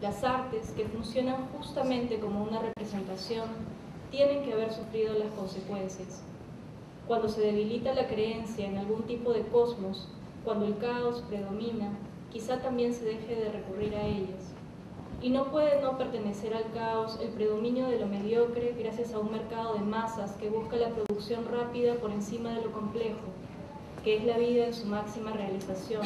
Las artes, que funcionan justamente como una representación, tienen que haber sufrido las consecuencias. Cuando se debilita la creencia en algún tipo de cosmos, cuando el caos predomina, quizá también se deje de recurrir a ellas. Y no puede no pertenecer al caos el predominio de lo mediocre gracias a un mercado de masas que busca la producción rápida por encima de lo complejo, que es la vida en su máxima realización,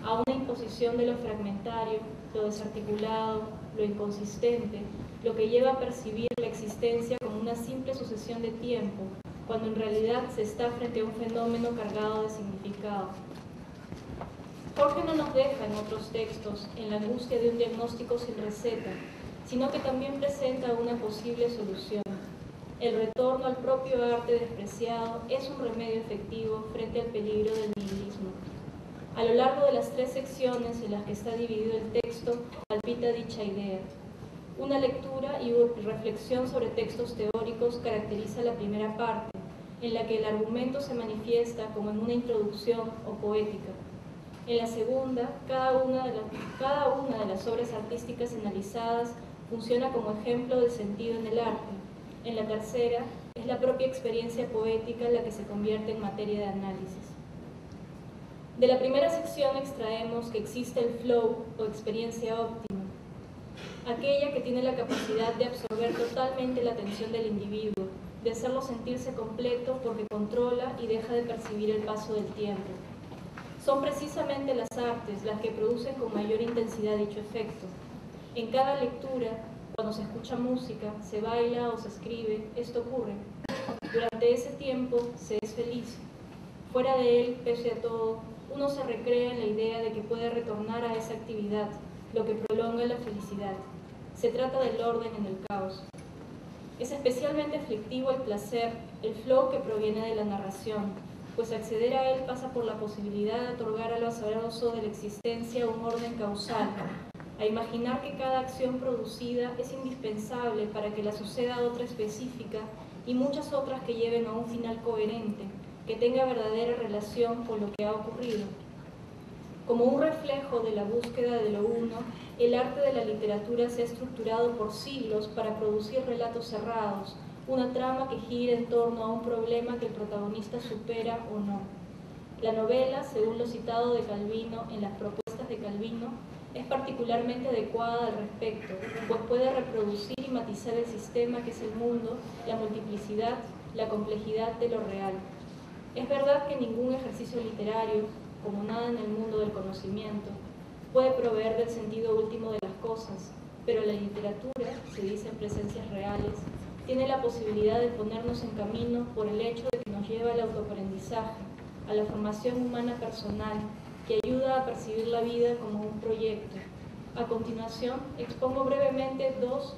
a una imposición de lo fragmentario, lo desarticulado, lo inconsistente, lo que lleva a percibir la existencia como una simple sucesión de tiempo, cuando en realidad se está frente a un fenómeno cargado de significado. Jorge no nos deja en otros textos en la angustia de un diagnóstico sin receta, sino que también presenta una posible solución. El retorno al propio arte despreciado es un remedio efectivo frente al peligro del nihilismo. A lo largo de las 3 secciones en las que está dividido el texto, palpita dicha idea. Una lectura y reflexión sobre textos teóricos caracteriza la primera parte, en la que el argumento se manifiesta como en una introducción o poética. En la segunda, cada una de las obras artísticas analizadas funciona como ejemplo de sentido en el arte. En la tercera, es la propia experiencia poética la que se convierte en materia de análisis. De la primera sección extraemos que existe el flow o experiencia óptima, aquella que tiene la capacidad de absorber totalmente la atención del individuo, de hacerlo sentirse completo porque controla y deja de percibir el paso del tiempo. Son precisamente las artes las que producen con mayor intensidad dicho efecto. En cada lectura, cuando se escucha música, se baila o se escribe, esto ocurre. Durante ese tiempo se es feliz. Fuera de él, pese a todo, uno se recrea en la idea de que puede retornar a esa actividad, lo que prolonga la felicidad. Se trata del orden en el caos. Es especialmente aflictivo el placer, el flow que proviene de la narración, pues acceder a él pasa por la posibilidad de otorgar a lo azaroso de la existencia un orden causal, a imaginar que cada acción producida es indispensable para que la suceda otra específica y muchas otras que lleven a un final coherente, que tenga verdadera relación con lo que ha ocurrido. Como un reflejo de la búsqueda de lo uno, el arte de la literatura se ha estructurado por siglos para producir relatos cerrados, una trama que gira en torno a un problema que el protagonista supera o no. La novela, según lo citado de Calvino en las propuestas de Calvino, es particularmente adecuada al respecto, pues puede reproducir y matizar el sistema que es el mundo, la multiplicidad, la complejidad de lo real. Es verdad que ningún ejercicio literario, como nada en el mundo del conocimiento, puede proveer del sentido último de las cosas, pero la literatura, se dice en presencias reales, tiene la posibilidad de ponernos en camino por el hecho de que nos lleva al autoaprendizaje, a la formación humana personal, que ayuda a percibir la vida como un proyecto. A continuación, expongo brevemente 2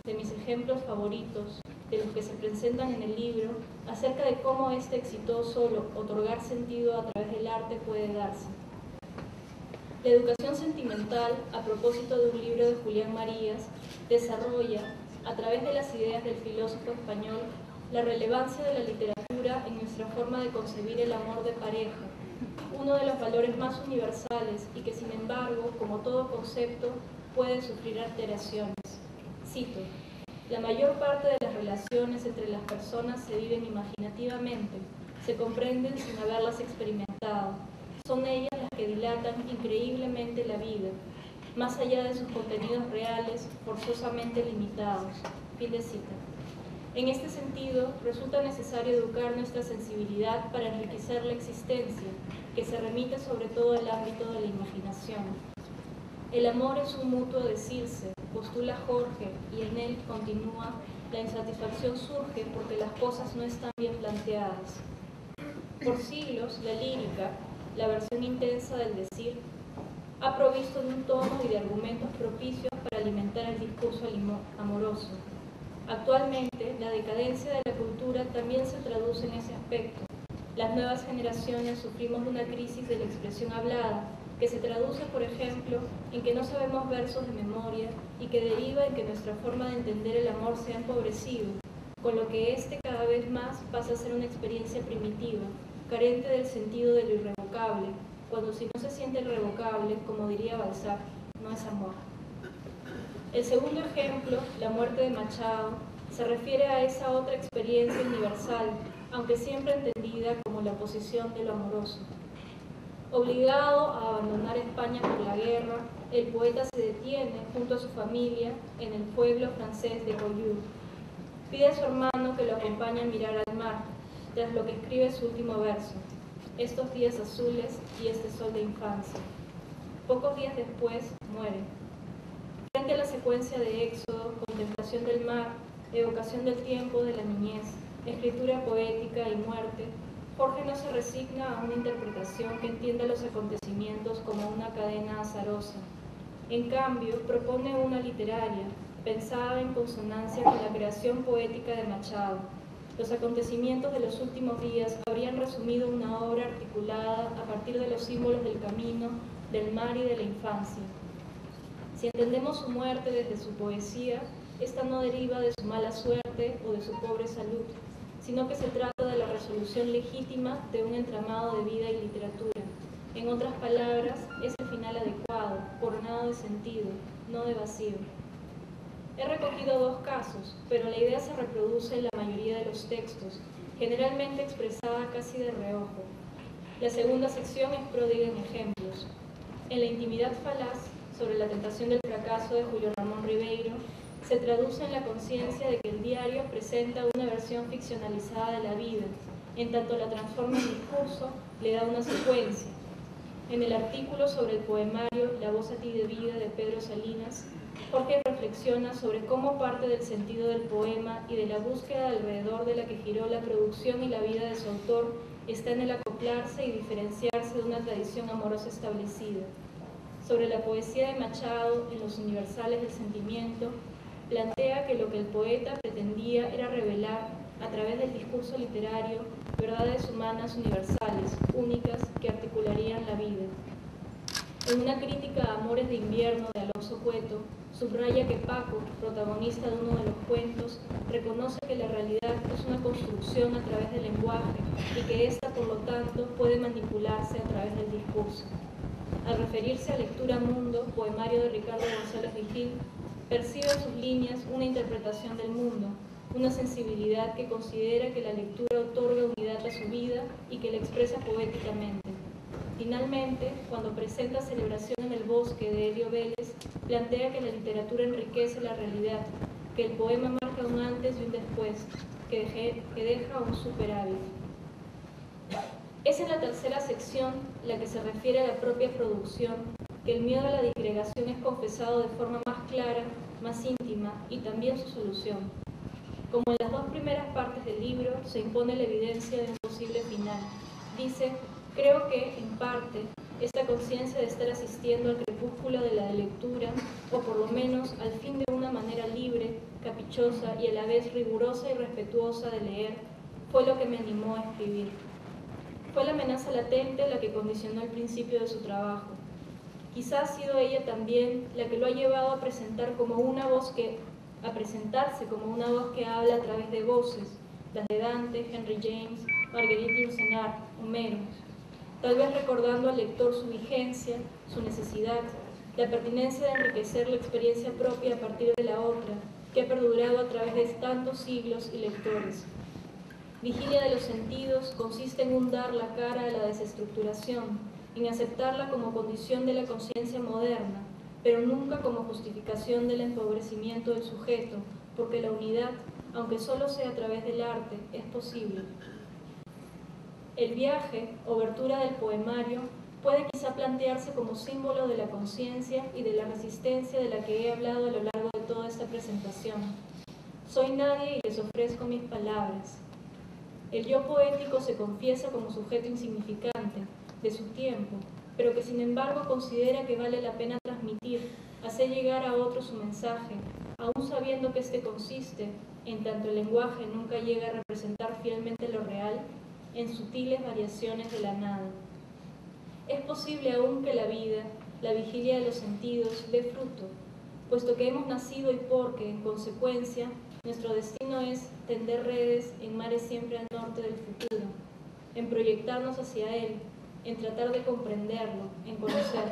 de mis ejemplos favoritos, de los que se presentan en el libro, acerca de cómo este exitoso otorgar sentido a través del arte puede darse. La educación sentimental, a propósito de un libro de Julián Marías, desarrolla, a través de las ideas del filósofo español, la relevancia de la literatura en nuestra forma de concebir el amor de pareja, uno de los valores más universales y que, sin embargo, como todo concepto, puede sufrir alteraciones. Cito: la mayor parte de las relaciones entre las personas se viven imaginativamente, se comprenden sin haberlas experimentado. Son ellas las que dilatan increíblemente la vida, más allá de sus contenidos reales, forzosamente limitados. Fin de cita. En este sentido, resulta necesario educar nuestra sensibilidad para enriquecer la existencia, que se remite sobre todo al ámbito de la imaginación. El amor es un mutuo decirse, postula Jorge, y en él continúa, la insatisfacción surge porque las cosas no están bien planteadas. Por siglos, la lírica, la versión intensa del decir, ha provisto de un tono y de argumentos propicios para alimentar el discurso amoroso. Actualmente, la decadencia de la cultura también se traduce en ese aspecto. Las nuevas generaciones sufrimos de una crisis de la expresión hablada, que se traduce, por ejemplo, en que no sabemos versos de memoria y que deriva en que nuestra forma de entender el amor se ha empobrecido, con lo que éste cada vez más pasa a ser una experiencia primitiva, carente del sentido de lo irrevocable, cuando si no se siente irrevocable, como diría Balzac, no es amor. El segundo ejemplo, la muerte de Machado, se refiere a esa otra experiencia universal, aunque siempre entendida como la oposición de lo amoroso. Obligado a abandonar España por la guerra, el poeta se detiene junto a su familia en el pueblo francés de Royou. Pide a su hermano que lo acompañe a mirar al mar, tras lo que escribe su último verso: estos días azules y este sol de infancia. Pocos días después muere. Frente a la secuencia de éxodo, contemplación del mar, evocación del tiempo de la niñez, escritura poética y muerte, Jorge no se resigna a una interpretación que entienda los acontecimientos como una cadena azarosa. En cambio, propone una literaria, pensada en consonancia con la creación poética de Machado. Los acontecimientos de los últimos días habrían resumido una obra articulada a partir de los símbolos del camino, del mar y de la infancia. Si entendemos su muerte desde su poesía, esta no deriva de su mala suerte o de su pobre salud, sino que se trata de la resolución legítima de un entramado de vida y literatura. En otras palabras, es el final adecuado, coronado de sentido, no de vacío. He recogido dos casos, pero la idea se reproduce en la mayoría de los textos, generalmente expresada casi de reojo. La segunda sección es pródiga en ejemplos. En La intimidad falaz, sobre la tentación del fracaso de Julio Ramón Ribeiro, se traduce en la conciencia de que el diario presenta una versión ficcionalizada de la vida, en tanto la transforma en discurso, le da una secuencia. En el artículo sobre el poemario La voz a ti de vida de Pedro Salinas, Jorge reflexiona sobre cómo parte del sentido del poema y de la búsqueda alrededor de la que giró la producción y la vida de su autor está en el acoplarse y diferenciarse de una tradición amorosa establecida. Sobre la poesía de Machado en Los universales del sentimiento, plantea que lo que el poeta pretendía era revelar, a través del discurso literario, verdades humanas universales, únicas, que articularían la vida. En una crítica a Amores de invierno de Alonso Cueto, subraya que Paco, protagonista de uno de los cuentos, reconoce que la realidad es una construcción a través del lenguaje y que ésta, por lo tanto, puede manipularse a través del discurso. Al referirse a Lectura Mundo, poemario de Ricardo González Vigil, percibe en sus líneas una interpretación del mundo, una sensibilidad que considera que la lectura otorga unidad a su vida y que la expresa poéticamente. Finalmente, cuando presenta Celebración en el bosque de Elio Vélez, plantea que la literatura enriquece la realidad, que el poema marca un antes y un después, que deja un superávit. Es en la tercera sección, la que se refiere a la propia producción, que el miedo a la disgregación es confesado de forma más clara, más íntima y también su solución. Como en las dos primeras partes del libro, se impone la evidencia de un posible final. Dice: creo que, en parte, esta conciencia de estar asistiendo al crepúsculo de la lectura, o por lo menos al fin de una manera libre, caprichosa y a la vez rigurosa y respetuosa de leer, fue lo que me animó a escribir. Fue la amenaza latente la que condicionó el principio de su trabajo. Quizá ha sido ella también la que lo ha llevado a presentarse como una voz que habla a través de voces, las de Dante, Henry James, Marguerite Yourcenar, Homero, tal vez recordando al lector su vigencia, su necesidad, la pertinencia de enriquecer la experiencia propia a partir de la otra, que ha perdurado a través de tantos siglos y lectores. Vigilia de los sentidos consiste en dar la cara a la desestructuración, en aceptarla como condición de la conciencia moderna, pero nunca como justificación del empobrecimiento del sujeto, porque la unidad, aunque solo sea a través del arte, es posible. El viaje, obertura del poemario, puede quizá plantearse como símbolo de la conciencia y de la resistencia de la que he hablado a lo largo de toda esta presentación. Soy nadie y les ofrezco mis palabras. El yo poético se confiesa como sujeto insignificante de su tiempo, pero que sin embargo considera que vale la pena transmitir, hacer llegar a otro su mensaje, aún sabiendo que este consiste, en tanto el lenguaje nunca llega a representar fielmente lo real, en sutiles variaciones de la nada. Es posible aún que la vida, la vigilia de los sentidos, dé fruto, puesto que hemos nacido y porque, en consecuencia, nuestro destino es tender redes en mares siempre al norte del futuro, en proyectarnos hacia él, en tratar de comprenderlo, en conocerlo.